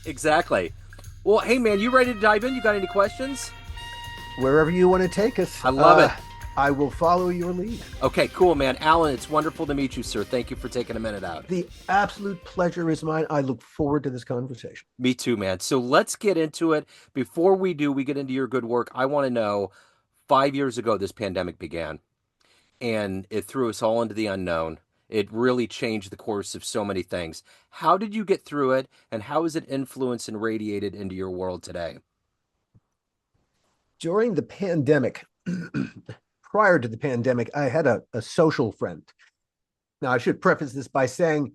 Exactly. Well, hey man, you ready to dive in? You got any questions? Wherever you want to take us, I love it. I will follow your lead. Okay, cool, man. Alan, it's wonderful to meet you, sir. Thank you for taking a minute out. The absolute pleasure is mine. I look forward to this conversation. Me too, man. So let's get into it. Before we do, we get into your good work. I want to know 5 years ago, this pandemic began and it threw us all into the unknown. It really changed the course of so many things. How did you get through it, and how has it influenced and radiated into your world today? During the pandemic, prior to the pandemic, I had a social friend. Now, I should preface this by saying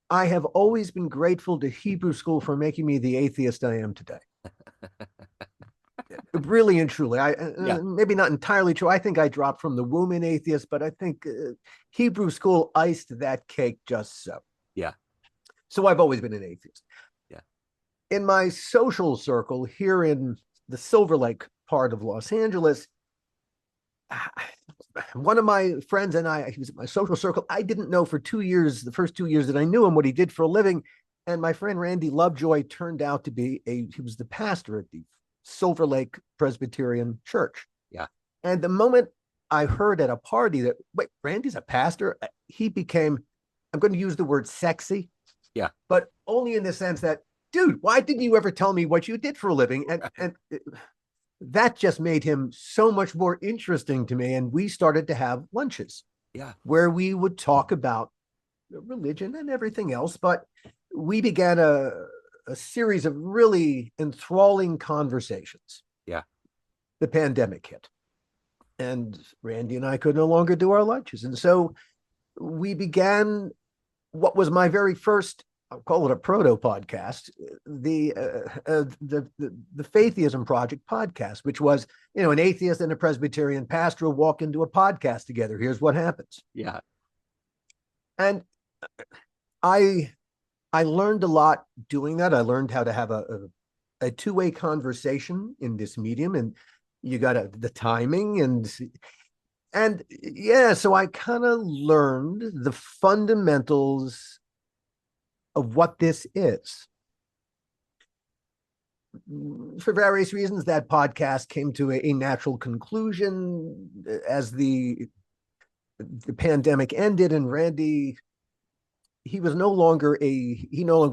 I have always been grateful to Hebrew school for making me the atheist I am today. Really and truly, I Yeah, maybe not entirely true. I think I dropped from the womb an atheist, but I think Hebrew school iced that cake just so. yeah, So I've always been an atheist. yeah, In my social circle here in the Silver Lake part of Los Angeles, one of my friends and I, he was in my social circle. I didn't know for 2 years, the first 2 years that I knew him, what he did for a living. And my friend Randy Lovejoy turned out to be he was the pastor at the Silver Lake Presbyterian Church. yeah, And the moment I heard at a party that, wait, Randy's a pastor, he became, I'm going to use the word sexy, yeah, but only in the sense that, dude, why didn't you ever tell me what you did for a living? And that just made him so much more interesting to me. And we started to have lunches yeah, where we would talk about religion and everything else. But we began a series of really enthralling conversations. yeah. The pandemic hit, and Randy and I could no longer do our lunches. And so we began what was my very first, I'll call it a proto podcast, the Faiththeism Project podcast, which was, an atheist and a Presbyterian pastor will walk into a podcast together. Here's what happens. Yeah. And I I learned a lot doing that. I learned how to have a two-way conversation in this medium, and you got the timing and yeah, so I kind of learned the fundamentals of what this is. For various reasons, that podcast came to a natural conclusion as the pandemic ended, and Randy, he no longer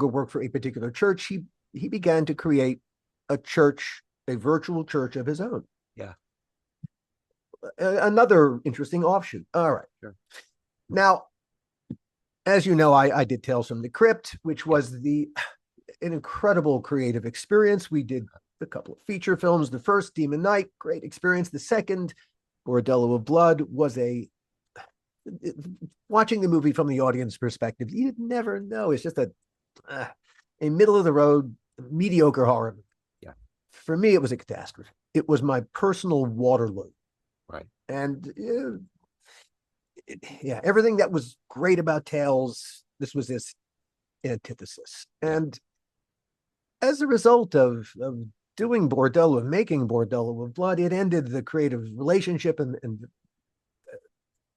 worked for a particular church. He began to create a church, a virtual church of his own. Yeah. Another interesting offshoot. All right. Sure. Now, as you know, I did Tales from the Crypt, which Yeah. was an incredible creative experience. We did a couple of feature films. The first, Demon Knight, great experience. The second, Bordello of Blood, was watching the movie from the audience perspective. You'd never know. It's just a middle of the road, mediocre horror. Yeah. For me, it was a catastrophe. It was my personal Waterloo. Right. And yeah, everything that was great about Tales, this was this antithesis. Yeah. And as a result of doing Bordello, of making Bordello of Blood, it ended the creative relationship and the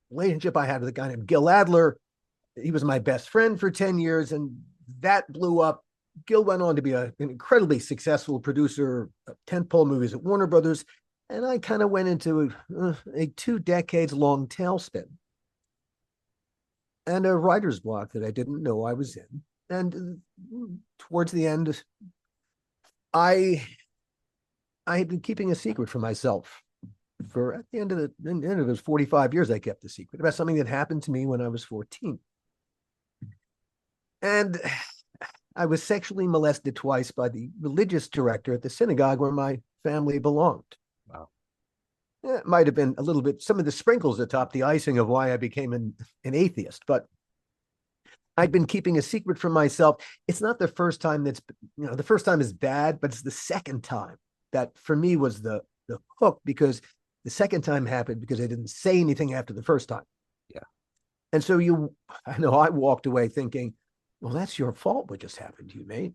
relationship I had with a guy named Gil Adler. He was my best friend for 10 years, and that blew up. Gil went on to be an incredibly successful producer of tentpole movies at Warner Brothers, and I kind of went into a 2 decades long tailspin and a writer's block that I didn't know I was in. And towards the end, I had been keeping a secret from myself for at the end of those 45 years. I kept a secret about something that happened to me when I was 14. And I was sexually molested twice by the religious director at the synagogue where my family belonged. Wow. It might have been a little bit, some of the sprinkles atop the icing of why I became an atheist, but I'd been keeping a secret from myself. It's not the first time the first time is bad, but it's the second time that for me was the hook, because the second time happened because I didn't say anything after the first time. Yeah. And so I know I walked away thinking, well, that's your fault what just happened to you, mate.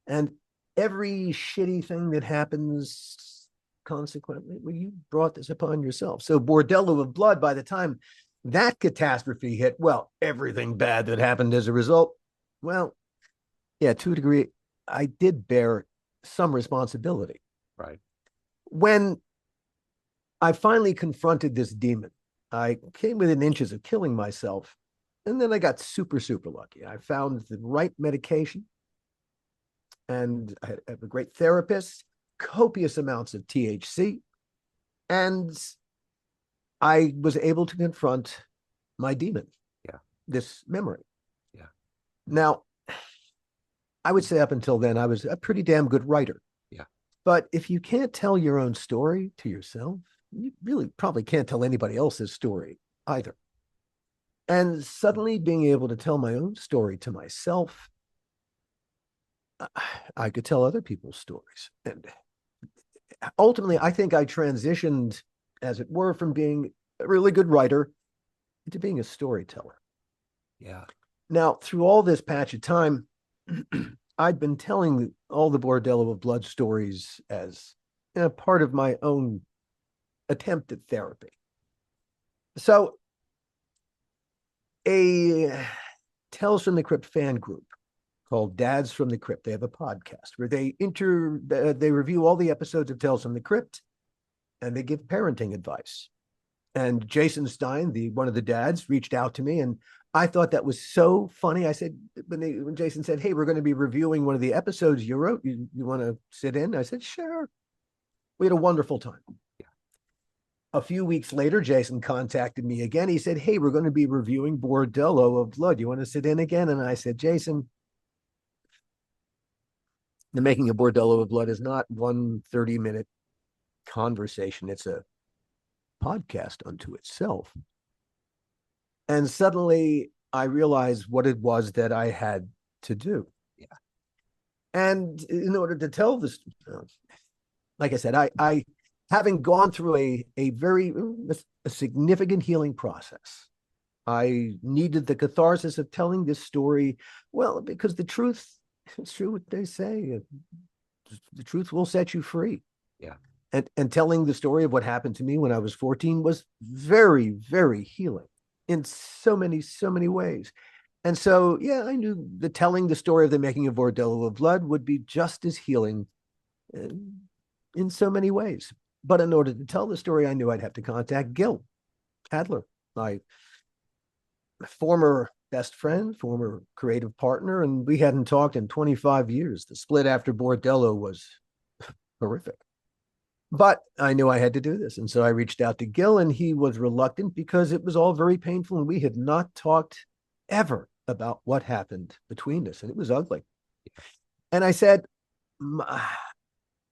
And every shitty thing that happens consequently, well, you brought this upon yourself. So Bordello of Blood, by the time that catastrophe hit, well, everything bad that happened as a result, well, yeah, to a degree, I did bear some responsibility. Right. When I finally confronted this demon, I came within inches of killing myself. And then I got super, super lucky. I found the right medication and I have a great therapist, copious amounts of THC, and I was able to confront my demon, Yeah. this memory. Yeah. Now, I would say up until then, I was a pretty damn good writer. Yeah. But if you can't tell your own story to yourself, you really probably can't tell anybody else's story either. And suddenly being able to tell my own story to myself, I could tell other people's stories. And ultimately, I think I transitioned, as it were, from being a really good writer into being a storyteller. Yeah. Now, through all this patch of time, I'd been telling all the Bordello of Blood stories as a part of my own attempt at therapy. So, a Tales from the Crypt fan group called Dads from the Crypt. They have a podcast where they review all the episodes of Tales from the Crypt and they give parenting advice. And Jason Stein, the one of the dads, reached out to me, and I thought that was so funny. I said when Jason said, "Hey, we're going to be reviewing one of the episodes you wrote. You want to sit in?" I said, "Sure." We had a wonderful time. Yeah. A few weeks later, Jason contacted me again. He said, "Hey, we're going to be reviewing Bordello of Blood. You want to sit in again?" And I said, "Jason, the making of Bordello of Blood is not one 30-minute conversation. It's a podcast unto itself." And suddenly I realized what it was that I had to do. Yeah. And in order to tell this, like I said, I having gone through a significant healing process, I needed the catharsis of telling this story. Well, because the truth, it's true what they say, the truth will set you free. Yeah. And telling the story of what happened to me when I was 14 was very, very healing in so many ways. And so, yeah, I knew that telling the story of the making of Bordello of Blood would be just as healing uh, in so many ways. But in order to tell the story, I knew I'd have to contact Gil Adler, my former best friend, former creative partner, and we hadn't talked in 25 years. The split after Bordello was horrific. But I knew I had to do this. And so I reached out to Gil, and he was reluctant because it was all very painful. And we had not talked ever about what happened between us. And it was ugly. And I said,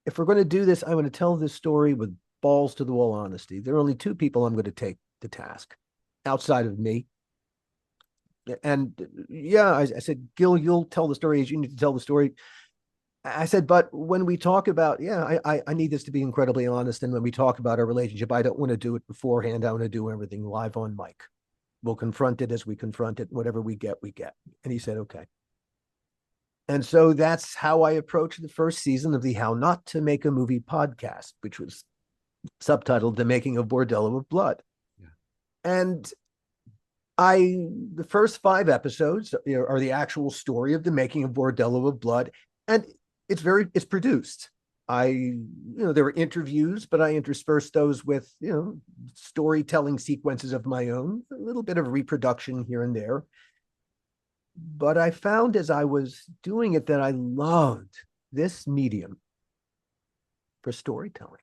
if we're going to do this, I'm going to tell this story with balls to the wall honesty. There are only two people I'm going to take to task outside of me. And yeah, I said, Gil, you'll tell the story as you need to tell the story. I said, but when we talk about, yeah, I need this to be incredibly honest. And when we talk about our relationship, I don't want to do it beforehand. I want to do everything live on mic. We'll confront it as we confront it. Whatever we get, we get. And he said, okay. And so that's how I approached the first season of the How Not to Make a Movie podcast, which was subtitled The Making of Bordello of Blood. Yeah. And the first 5 episodes are the actual story of the making of Bordello of Blood. And it's produced. There were interviews, but I interspersed those with, storytelling sequences of my own, a little bit of reproduction here and there. But I found as I was doing it that I loved this medium for storytelling.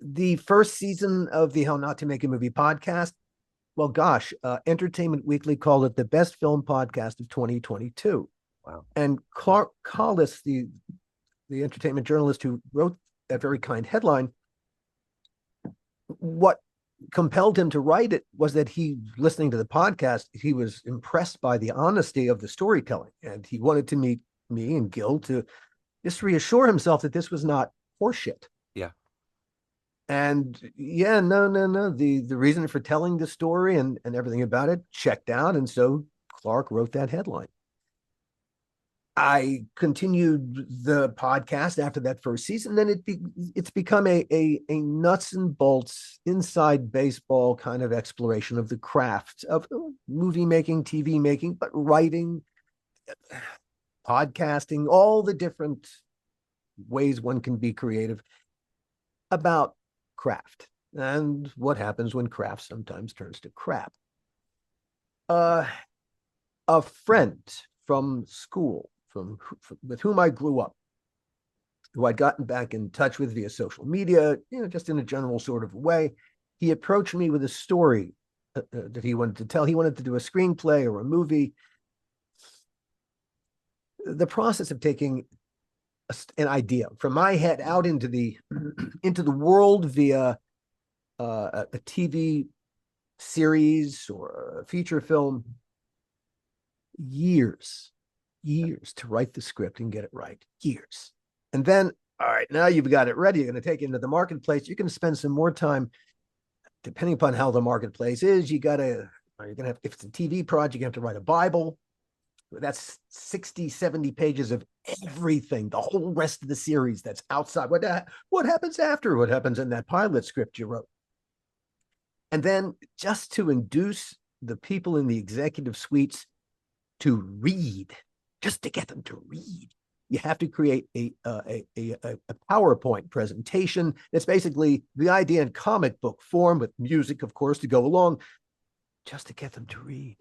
The first season of the How Not to Make a Movie podcast, well, gosh, Entertainment Weekly called it the best film podcast of 2022. Wow. And Clark Collis, the entertainment journalist who wrote that very kind headline, what compelled him to write it was that listening to the podcast, he was impressed by the honesty of the storytelling. And he wanted to meet me and Gil to just reassure himself that this was not horseshit. Yeah. And yeah, no. The reason for telling the story and everything about it checked out. And so Clark wrote that headline. I continued the podcast after that first season. Then it's become a nuts and bolts inside baseball kind of exploration of the craft of movie making, TV making, but writing, podcasting, all the different ways one can be creative about craft and what happens when craft sometimes turns to crap. Uh, a friend from school, with whom I grew up, who I'd gotten back in touch with via social media, just in a general sort of way, he approached me with a story that he wanted to tell. He wanted to do a screenplay or a movie. The process of taking an idea from my head out into the into the world via a TV series or a feature film, years, years to write the script and get it right, years. And then, all right, now you've got it ready. You're going to take it into the marketplace. You're going to spend some more time, depending upon how the marketplace is. You're going to have, if it's a TV project, you have to write a Bible. That's 60, 70 pages of everything, the whole rest of the series that's outside. What happens after? What happens in that pilot script you wrote? And then just to induce the people in the executive suites to read, just to get them to read, you have to create a PowerPoint presentation that's basically the idea in comic book form with music, of course, to go along, just to get them to read.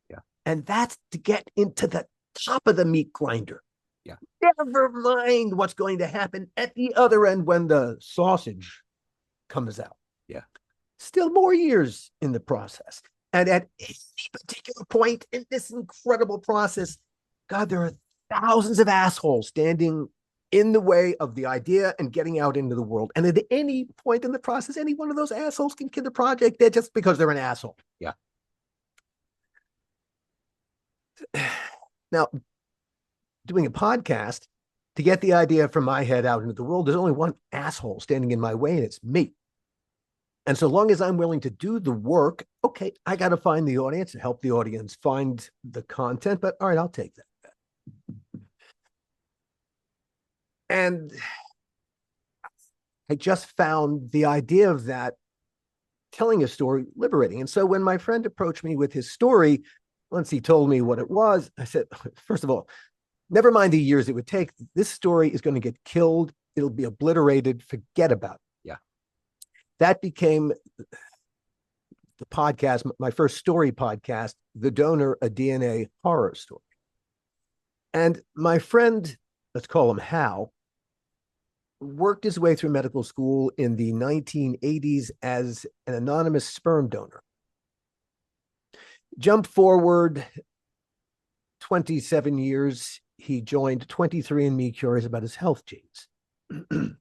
Yeah. And that's to get into the top of the meat grinder. Yeah. Never mind what's going to happen at the other end when the sausage comes out. Yeah. Still more years in the process. And at any particular point in this incredible process, God, there are thousands of assholes standing in the way of the idea and getting out into the world. And at any point in the process, any one of those assholes can kill the project dead just because they're an asshole. Yeah. Now, doing a podcast, to get the idea from my head out into the world, there's only one asshole standing in my way, and it's me. And so long as I'm willing to do the work, okay, I got to find the audience and help the audience find the content. But all right, I'll take that. And I just found the idea of that telling a story liberating. And so when my friend approached me with his story, once he told me what it was, I said, first of all, never mind the years it would take. This story is going to get killed. It'll be obliterated. Forget about it. Yeah. That became the podcast, my first story podcast, The Donor, a DNA Horror Story. And my friend, let's call him Hal, worked his way through medical school in the 1980s as an anonymous sperm donor. Jump forward 27 years, he joined 23andMe, curious about his health genes.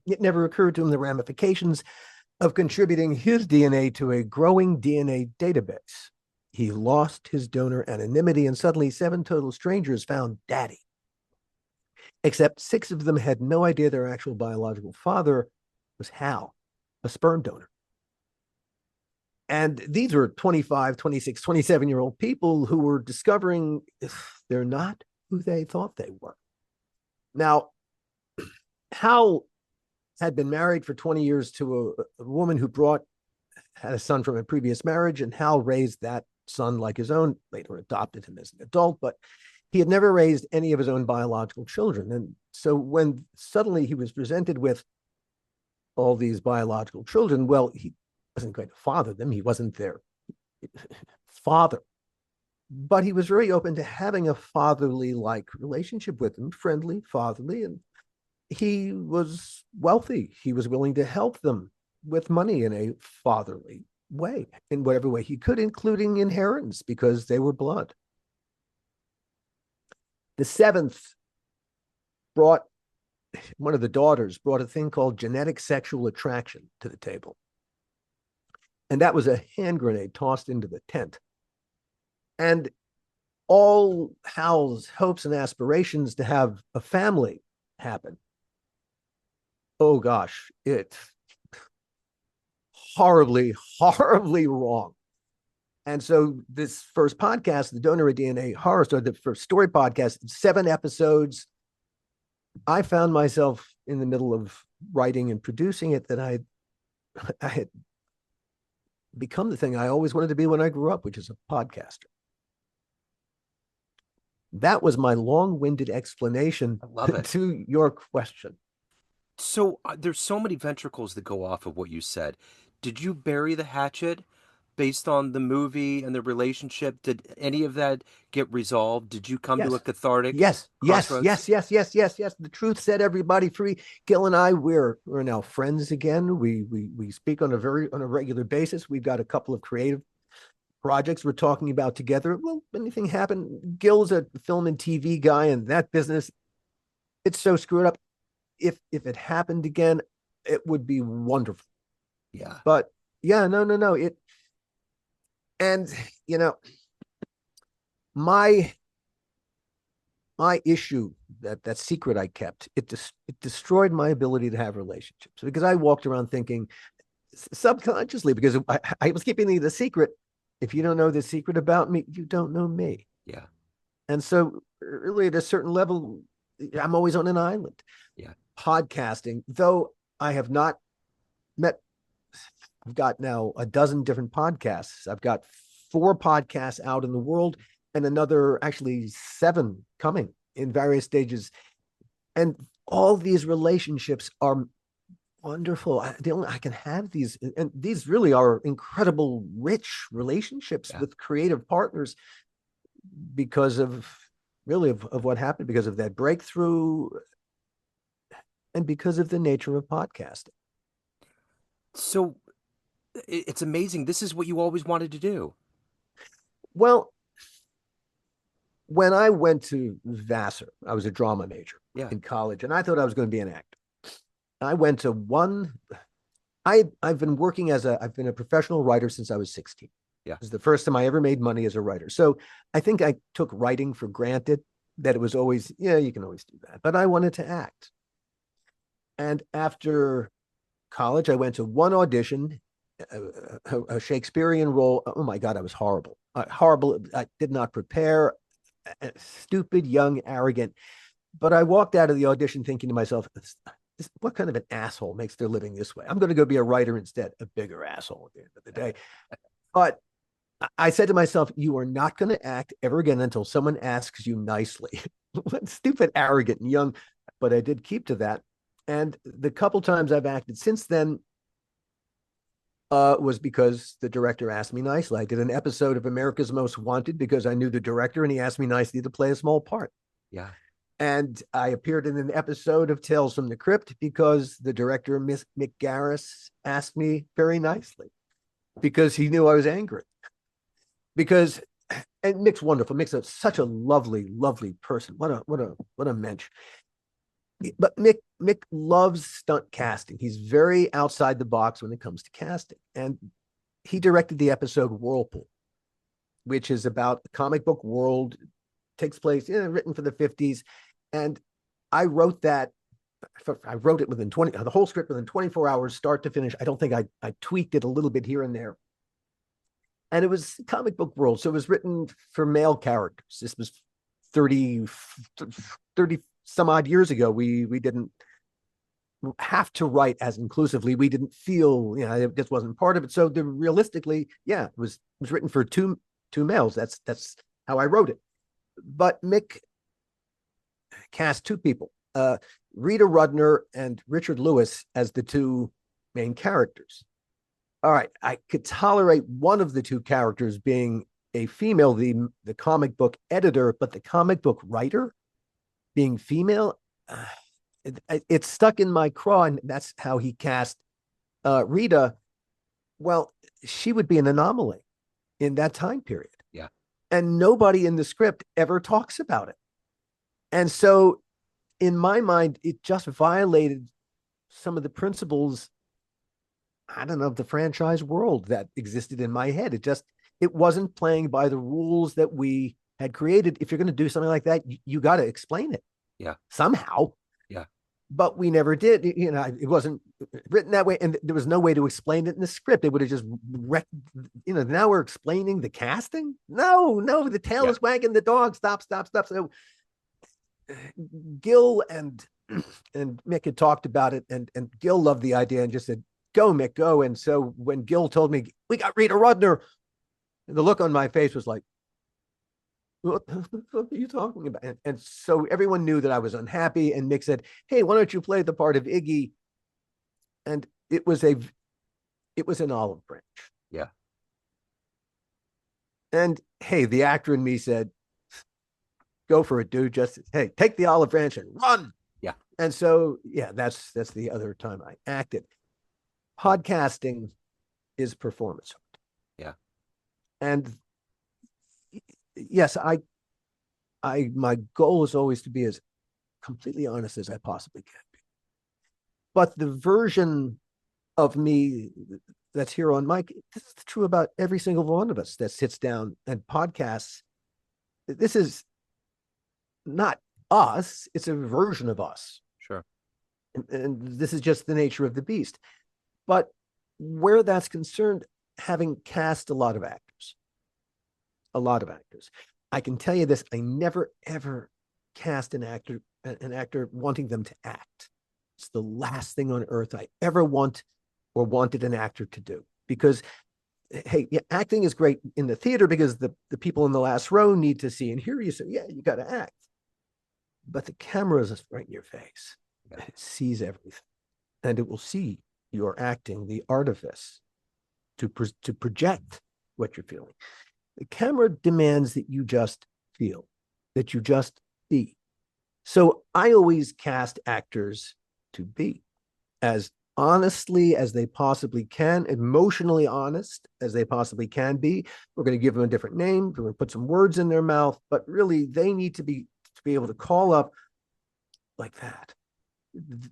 It never occurred to him the ramifications of contributing his DNA to a growing DNA database. He lost his donor anonymity, and suddenly 7 total strangers found Daddy. Except 6 of them had no idea their actual biological father was Hal, a sperm donor. And these were 25, 26, 27-year-old people who were discovering they're not who they thought they were. Now, Hal had been married for 20 years to a woman who had a son from a previous marriage, and Hal raised that son like his own, later adopted him as an adult, but he had never raised any of his own biological children. And so when suddenly he was presented with all these biological children, well, he wasn't going to father them. He wasn't their father. But he was very open to having a fatherly-like relationship with them, friendly, fatherly, and he was wealthy. He was willing to help them with money in a fatherly way, in whatever way he could, including inheritance, because they were blood. The 7th one of the daughters brought a thing called genetic sexual attraction to the table. And that was a hand grenade tossed into the tent. And all Hal's hopes and aspirations to have a family happen, oh gosh, it's horribly, horribly wrong. And so this first podcast, The Donor, a DNA Horror Story, the first story podcast, 7 episodes, I found myself in the middle of writing and producing it that I had become the thing I always wanted to be when I grew up, which is a podcaster. that was my long-winded explanation I love it. to your question. So there's so many ventricles that go off of what you said. Did you bury the hatchet based on the movie and the relationship? Did any of that get resolved? Did you come to a Yes. cathartic Yes, yes, crossroads? yes, yes, yes, yes, yes. The truth set everybody free. Gil and I, we're now friends again. We speak on a regular basis. We've got a couple of creative projects we're talking about together. Well, anything happen? Gil's a film and TV guy, and that business, it's so screwed up. If it happened again, it would be wonderful. Yeah, But yeah, no, no, no. And you know, my my issue, that secret I kept, it destroyed my ability to have relationships because I walked around thinking subconsciously, because I was keeping the secret. If you don't know the secret about me, you don't know me. yeah, And so really at a certain level, I'm always on an island. yeah, Podcasting, though I have not met, I've got now a dozen different podcasts. I've got 4 podcasts out in the world and another actually 7 coming in various stages. And all these relationships are wonderful. I can have these, and these really are incredible, rich relationships yeah. with creative partners because of really of what happened, because of that breakthrough, and because of the nature of podcasting. So it's amazing. This is what you always wanted to do. Well, when I went to Vassar, I was a drama major Yeah, in college, and I thought I was going to be an actor. I went to one. I've been working I've been a professional writer since I was 16. yeah, It was the first time I ever made money as a writer. So I think I took writing for granted, that it was always, yeah, you can always do that. But I wanted to act. And after college, I went to one audition, a Shakespearean role. Oh my God, I was horrible. Horrible. I did not prepare. Stupid, young, arrogant. But I walked out of the audition thinking to myself, what kind of an asshole makes their living this way? I'm going to go be a writer instead, a bigger asshole at the end of the day. But I said to myself, you are not going to act ever again until someone asks you nicely. Stupid, arrogant, and young. But I did keep to that. And the couple times I've acted since then was because the director asked me nicely. I did an episode of America's Most Wanted because I knew the director and he asked me nicely to play a small part. yeah. And I appeared in an episode of Tales from the Crypt because the director, Mick Garris, asked me very nicely because he knew I was angry. Because and Mick's wonderful. Mick's such a lovely, lovely person. What a mensch. But Mick loves stunt casting. He's very outside the box when it comes to casting. And he directed the episode Whirlpool, which is about the comic book world, takes place, written for the 50s. And I wrote that. I wrote it within the whole script within 24 hours, start to finish. I don't think I tweaked it a little bit here and there. And it was comic book world. So it was written for male characters. This was 30 some odd years ago. We didn't have to write as inclusively. We didn't feel, this wasn't part of it. So realistically, yeah, it was written for two males. That's how I wrote it. But Mick cast 2 people, Rita Rudner and Richard Lewis, as the 2 main characters. All right, I could tolerate one of the 2 characters being a female, the comic book editor, but the comic book writer being female, it stuck in my craw, and that's how he cast Rita. Well, she would be an anomaly in that time period, Yeah. and nobody in the script ever talks about it. And so, in my mind, it just violated some of the principles, I don't know, of the franchise world that existed in my head. It wasn't playing by the rules that we had created. If you're going to do something like that, you got to explain it Yeah. somehow. Yeah. But we never did. It wasn't written that way, and there was no way to explain it in the script. It would have just wrecked. Now we're explaining the casting. No, no, the tail Yeah. is wagging the dog. Stop, stop, stop. So Gil and Mick had talked about it, and Gil loved the idea and just said, "Go, Mick, go." And so when Gil told me we got Rita Rudner, the look on my face was like, what are you talking about? And so everyone knew that I was unhappy. And Mick said, "Hey, why don't you play the part of Iggy?" And it was an olive branch. Yeah. And hey, the actor in me said, "Go for it, dude. Just hey, take the olive branch and run." Yeah. And so yeah, that's the other time I acted. Podcasting is performance, Yeah. and yes, I my goal is always to be as completely honest as I possibly can be. But the version of me that's here on mic, this is true about every single one of us that sits down and podcasts. This is not us, it's a version of us. Sure. And this is just the nature of the beast. But where that's concerned, having cast a lot of actors, I can tell you this: I never ever cast an actor wanting them to act. It's the last thing on earth I ever want or wanted an actor to do because hey, yeah, acting is great in the theater because the people in the last row need to see and hear you. So yeah, you got to act. But the camera is right in your face. Yeah. And it sees everything, and it will see your acting, the artifice to project what you're feeling. The camera demands that you just feel, that you just be. So I always cast actors to be as honestly as they possibly can, emotionally honest as they possibly can be. We're going to give them a different name. We're going to put some words in their mouth, but really they need to be able to call up like that.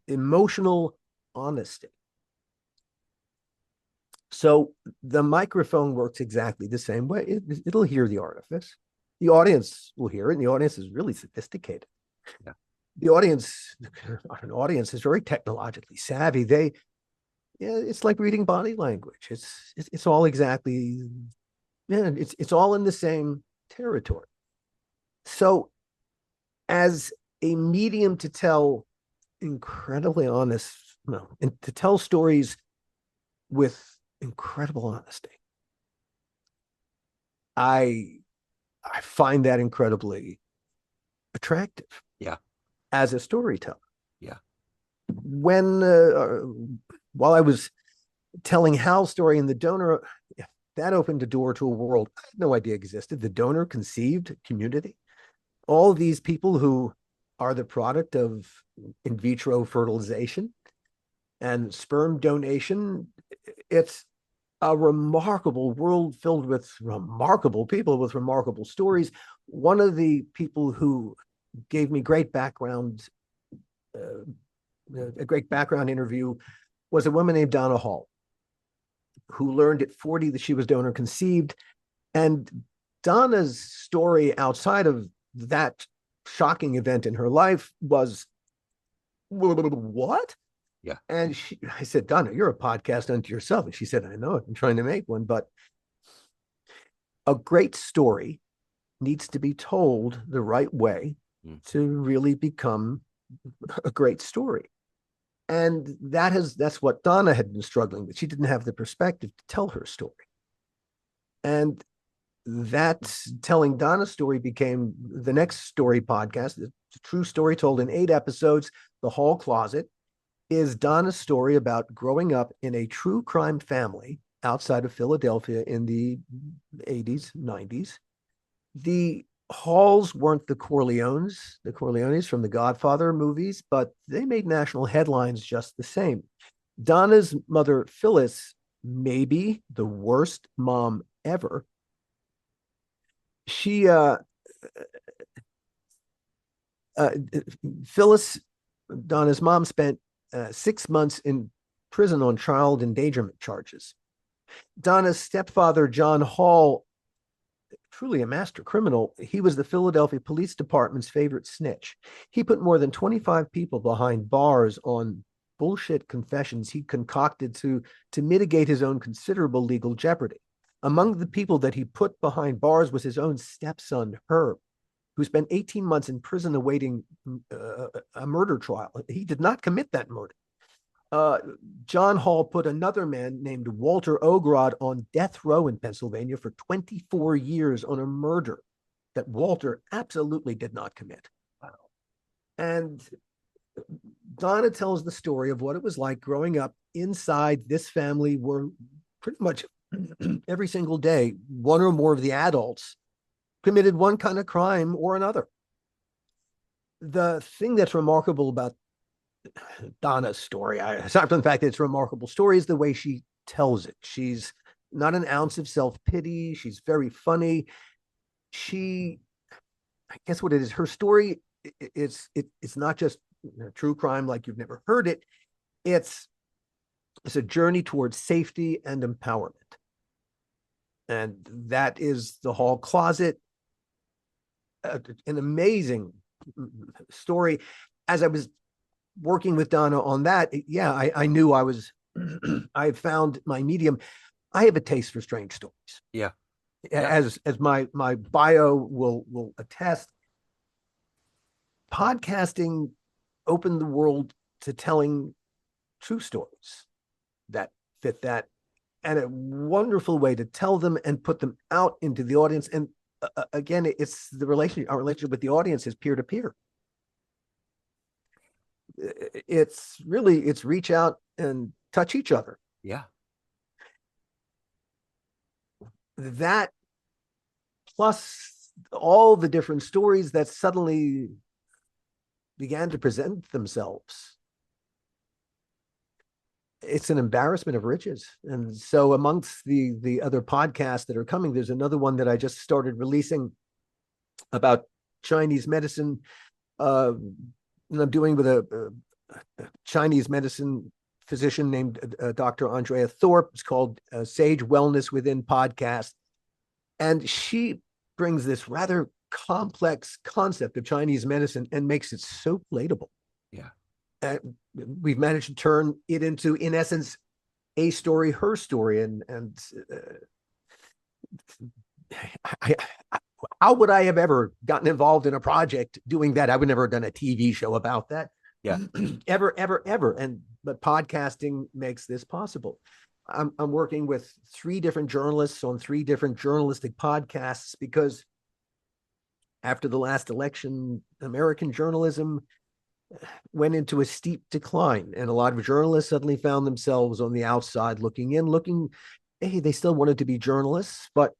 Emotional honesty. So the microphone works exactly the same way. It'll hear the artifice. The audience will hear it, and the audience is really sophisticated. Yeah. The audience, an audience is very technologically savvy. Yeah, it's like reading body language. It's all exactly, yeah, it's all in the same territory. So as a medium to tell incredibly honest, no, and to tell stories with incredible honesty, I I find that incredibly attractive Yeah. as a storyteller. Yeah. When while I was telling Hal's story in The Donor, that opened a door to a world I had no idea existed. The donor conceived community. All of these people who are the product of in vitro fertilization and sperm donation. It's a remarkable world filled with remarkable people with remarkable stories. One of the people who gave me a great background interview was a woman named Donna Hall, who learned at 40 that she was donor conceived. And Donna's story outside of that shocking event in her life was what? Yeah. And I said, Donna, you're a podcast unto yourself. And she said, I know, I'm trying to make one, but a great story needs to be told the right way Mm. to really become a great story. And that's what Donna had been struggling with. She didn't have the perspective to tell her story. And that telling Donna's story became the next story podcast. It's a true story told in 8 episodes. The Hall Closet is Donna's story about growing up in a true crime family outside of Philadelphia in the 80s, 90s. The Halls weren't the Corleones from the Godfather movies, but they made national headlines just the same. Donna's mother, Phyllis, maybe the worst mom ever. She, uh, Phyllis, Donna's mom, spent 6 months in prison on child endangerment charges. Donna's stepfather, John Hall, truly a master criminal, he was the Philadelphia Police Department's favorite snitch. He put more than 25 people behind bars on bullshit confessions he concocted to mitigate his own considerable legal jeopardy. Among the people that he put behind bars was his own stepson, Herb, who spent 18 months in prison awaiting a murder trial. He did not commit that murder. Uh, John Hall put another man named Walter Ogrod on death row in Pennsylvania for 24 years on a murder. that Walter absolutely did not commit. And Donna tells the story of what it was like growing up inside this family where pretty much every single day, one or more of the adults committed one kind of crime or another. The thing that's remarkable about Donna's story, aside from the fact that it's a remarkable story, is the way she tells it. She's not an ounce of self-pity. She's very funny. She, I guess what it is, her story, it's not just true crime like you've never heard it. It's it's a journey towards safety and empowerment. And that is the hall closet, an amazing story. As I was working with Donna on that, yeah, I knew I was, I had found my medium. I have a taste for strange stories. Yeah. Yeah. As my bio will attest, podcasting opened the world to telling true stories that fit that, and a wonderful way to tell them and put them out into the audience. And again, it's the relationship, our relationship with the audience is peer to peer. It's really, it's reach out and touch each other. Yeah. That plus all the different stories that suddenly began to present themselves. It's an embarrassment of riches. And so amongst the other podcasts that are coming, there's another one that I just started releasing about Chinese medicine. And I'm doing with a Chinese medicine physician named Dr. Andrea Thorpe. It's called Sage Wellness Within Podcast. And she brings this rather complex concept of Chinese medicine and makes it so relatable. Yeah. We've managed to turn it into, in essence, a story, her story. And how would I have ever gotten involved in a project doing that? I would never have done a TV show about that. Yeah. ever. But podcasting makes this possible. I'm working with 3 different journalists on 3 different journalistic podcasts because after the last election, American journalism went into a steep decline, and a lot of journalists suddenly found themselves on the outside looking in, hey, they still wanted to be journalists, but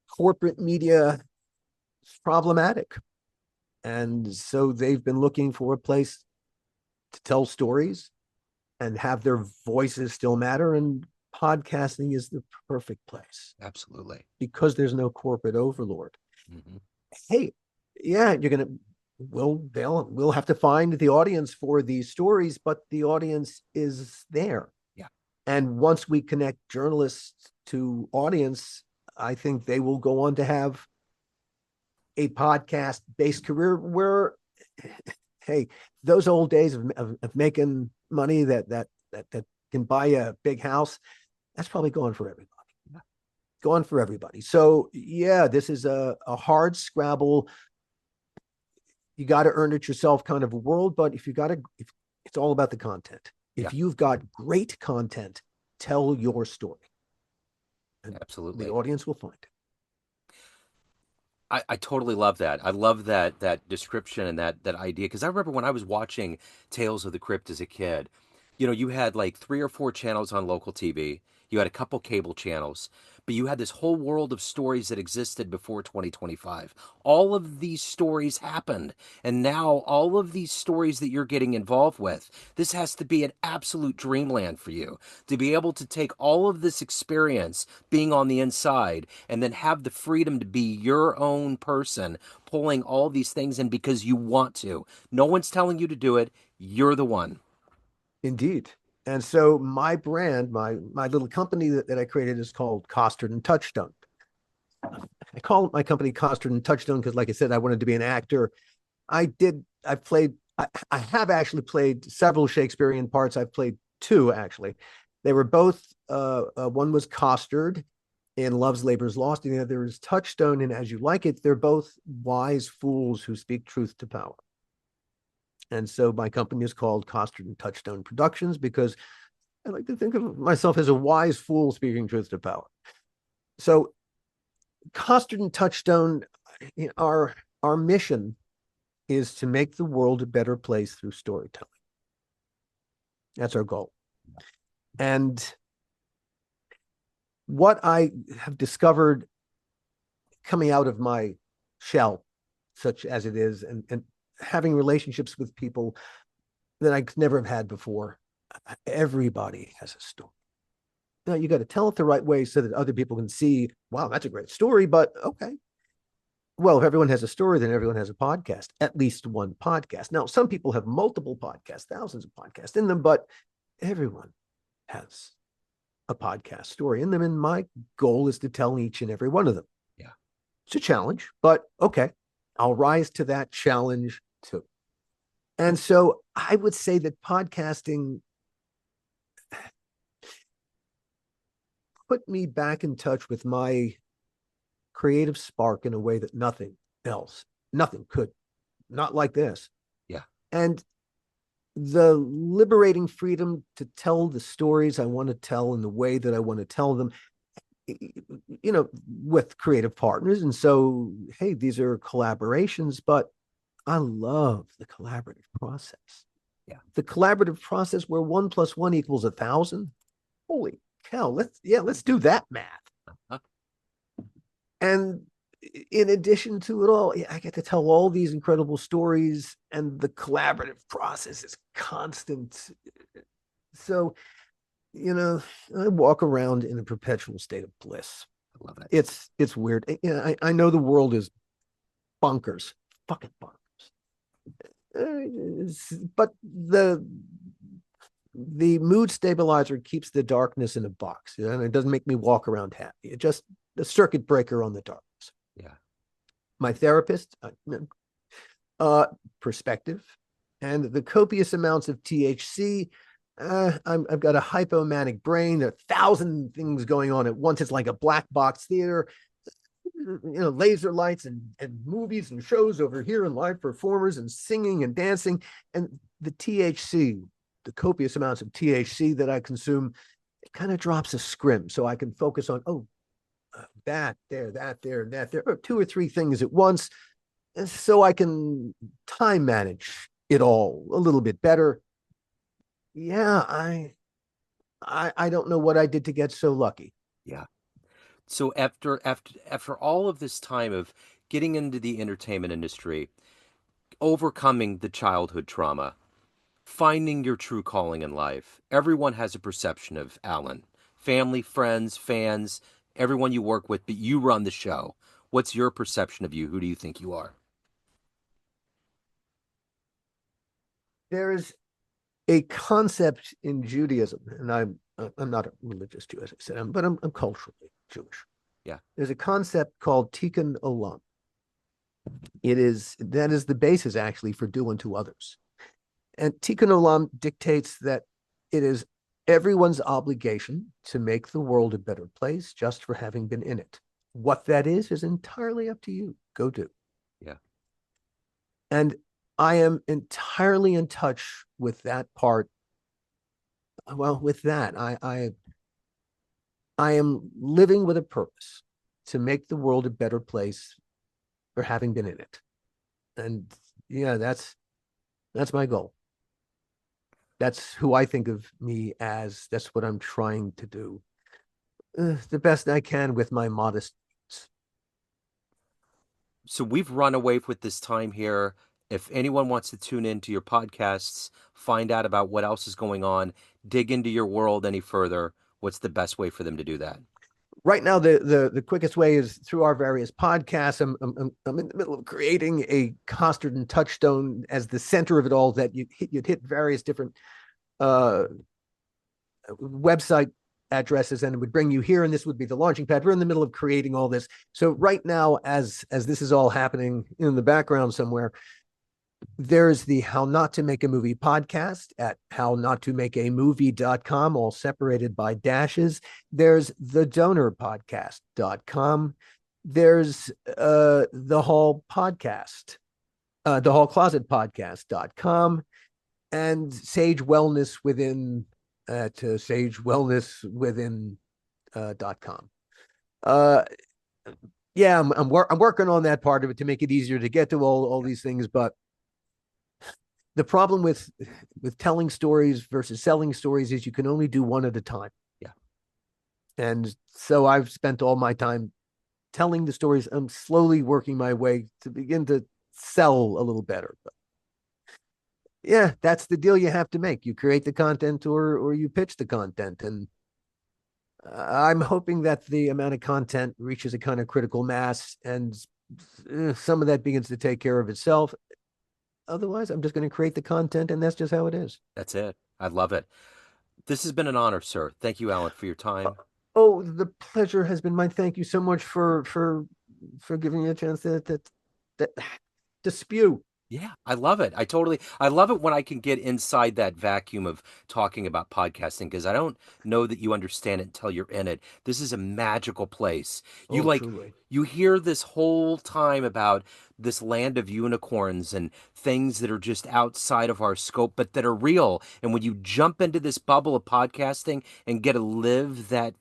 corporate media is problematic. And so they've been looking for a place to tell stories and have their voices still matter. And podcasting is the perfect place. Absolutely. Because there's no corporate overlord. Mm-hmm. Hey, yeah, you're going to, we'll have to find the audience for these stories, but the audience is there. Yeah. And once we connect journalists to audience, I think they will go on to have a podcast based career where, hey, those old days of making money that can buy a big house, that's probably gone for everybody. Yeah. Gone for everybody. So yeah, this is a hard scrabble. You got to earn it yourself kind of a world, but if it's all about the content. If you've got great content, tell your story. And absolutely, the audience will find it. I totally love that. I love that description and that idea, because I remember when I was watching Tales of the Crypt as a kid, you had like 3 or 4 channels on local TV. You had a couple cable channels, but you had this whole world of stories that existed before 2025. All of these stories happened, and now all of these stories that you're getting involved with, this has to be an absolute dreamland for you to be able to take all of this experience being on the inside and then have the freedom to be your own person, pulling all these things in because you want to. No one's telling you to do it. You're the one. Indeed. And so my brand, my little company that I created is called Costard and Touchstone. I call my company Costard and Touchstone because, like I said, I wanted to be an actor. I have actually played several Shakespearean parts. I've played 2, actually. They were both, one was Costard in Love's Labor's Lost, and the other is Touchstone in As You Like It. They're both wise fools who speak truth to power. And so my company is called Costard and Touchstone Productions because I like to think of myself as a wise fool speaking truth to power. So Costard and Touchstone, our mission is to make the world a better place through storytelling. That's our goal. And what I have discovered coming out of my shell, such as it is, and having relationships with people that I could never have had before, everybody has a story. Now you got to tell it the right way so that other people can see, wow, that's a great story, but okay. Well, if everyone has a story, then everyone has a podcast, at least one podcast. Now, some people have multiple podcasts, thousands of podcasts in them, but everyone has a podcast story in them. And my goal is to tell each and every one of them. Yeah. It's a challenge, but okay, I'll rise to that challenge too. And so I would say that podcasting put me back in touch with my creative spark in a way that nothing could, not like this. Yeah. And the liberating freedom to tell the stories I want to tell in the way that I want to tell them, with creative partners. And so, hey, these are collaborations, but I love the collaborative process. Yeah. The collaborative process where 1+1 = 1,000. Holy cow. Let's do that math. Uh-huh. And in addition to it all, I get to tell all these incredible stories, and the collaborative process is constant. So, I walk around in a perpetual state of bliss. I love it. It's weird. I know the world is bonkers, fucking bonkers. But the mood stabilizer keeps the darkness in a box, and it doesn't make me walk around happy. It just a circuit breaker on the darkness. Yeah. My therapist, perspective, and the copious amounts of THC. I've got a hypomanic brain. There are 1,000 things going on at once. It's like a black box theater. Laser lights and movies and shows over here, and live performers and singing and dancing. And the THC, the copious amounts of THC that I consume, it kind of drops a scrim so I can focus on, that there, that there, and that there, or 2 or 3 things at once, so I can time manage it all a little bit better. Yeah, I don't know what I did to get so lucky. Yeah. So after all of this time of getting into the entertainment industry, overcoming the childhood trauma, finding your true calling in life, everyone has a perception of Alan. Family, friends, fans, everyone you work with, but you run the show. What's your perception of you? Who do you think you are? There is a concept in Judaism, and I'm not a religious Jew, as I said, but I'm culturally Jewish. Yeah. There's a concept called tikkun olam. That is the basis actually for do unto others. And tikkun olam dictates that it is everyone's obligation to make the world a better place just for having been in it. What that is entirely up to you. Go do. Yeah. And I am entirely in touch with that part. Well, with that, I am living with a purpose to make the world a better place for having been in it. And yeah, that's my goal. That's who I think of me as. That's what I'm trying to do. The best I can with my modest. So we've run away with this time here. If anyone wants to tune into your podcasts, find out about what else is going on, dig into your world any further, what's the best way for them to do that? Right now, the quickest way is through our various podcasts. I'm in the middle of creating a Costard and Touchstone as the center of it all. That you'd hit various different website addresses, and it would bring you here, and this would be the launching pad. We're in the middle of creating all this. So right now, as this is all happening in the background somewhere, there's the How Not to Make a Movie podcast at hownotomakeamovie.com, all separated by dashes. There's the donorpodcast.com. There's the Hall podcast, the Hall Closet podcast.com, and Sage Wellness Within at sagewellnesswithin.com. Yeah, I'm working on that part of it to make it easier to get to all Yeah. these things. But the problem with telling stories versus selling stories is you can only do one at a time. Yeah. And so I've spent all my time telling the stories. I'm slowly working my way to begin to sell a little better. But yeah, that's the deal you have to make. You create the content or you pitch the content. And I'm hoping that the amount of content reaches a kind of critical mass and some of that begins to take care of itself. Otherwise, I'm just going to create the content and that's just how it is. That's it. I love it. This has been an honor, sir. Thank you, Alan, for your Uh, time. Oh, the pleasure has been mine. Thank you so much for giving me a chance to, to spew. Yeah, I love it. I love it when I can get inside that vacuum of talking about podcasting because I don't know that you understand it until you're in it. This is a magical place. Oh, truly. You hear this whole time about this land of unicorns and things that are just outside of our scope, but that are real. And when you jump into this bubble of podcasting and get to live that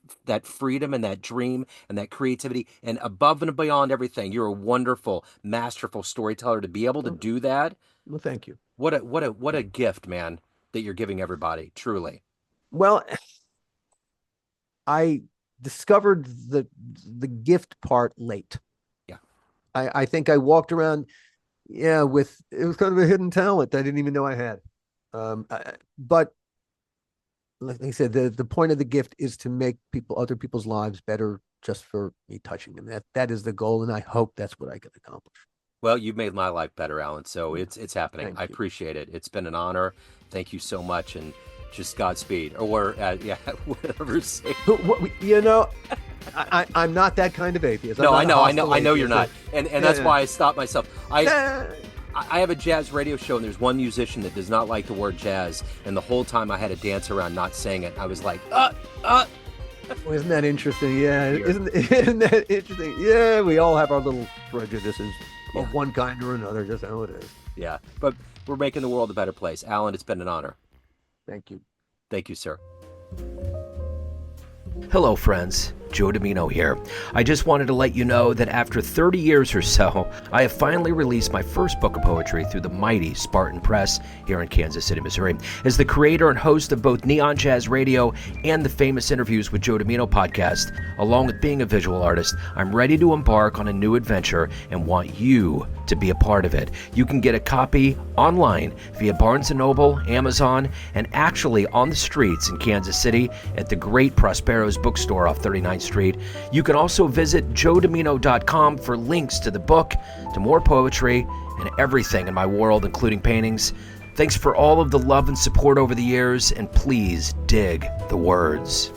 freedom and that dream and that creativity and above and beyond everything, you're a wonderful, masterful storyteller to be able to Oh, do that. well, thank you. What a gift, man, that you're giving everybody, truly. Well, I discovered the gift part late. Yeah. I think I walked around, yeah, with it was kind of a hidden talent I didn't even know I had. But like I said, the point of the gift is to make other people's lives better just for me touching them. That is the goal, and I hope that's what I can accomplish. Well, you've made my life better, Alan. So Yeah, it's happening. I thank you. appreciate it. It's been an honor. Thank you so much, and just Godspeed, or yeah, whatever. Say. You know, I'm not that kind of atheist. I'm No, not a I hostile know you're atheist. not, and Yeah, that's yeah. why I stopped myself. Yeah. I have a jazz radio show, and there's one musician that does not like the word jazz, and the whole time I had to dance around not saying it. I was like, uh. Well, isn't that interesting? Yeah, Weird. isn't that interesting? Yeah, we all have our little prejudices Yeah, of one kind or another. Just how it is. yeah. But we're making the world a better place. Alan, it's been an honor. Thank you. Thank you, sir. Hello, friends. Joe Dimino here. I just wanted to let you know that after 30 years or so, I have finally released my first book of poetry through the mighty Spartan Press here in Kansas City, Missouri. As the creator and host of both Neon Jazz Radio and the Famous Interviews with Joe Dimino podcast, along with being a visual artist, I'm ready to embark on a new adventure and want you to be a part of it. You can get a copy online via Barnes & Noble, Amazon, and actually on the streets in Kansas City at the great Prospero's bookstore off 39th Street. You can also visit joedimino.com for links to the book, to more poetry, and everything in my world, including paintings. Thanks for all of the love and support over the years, and please dig the words.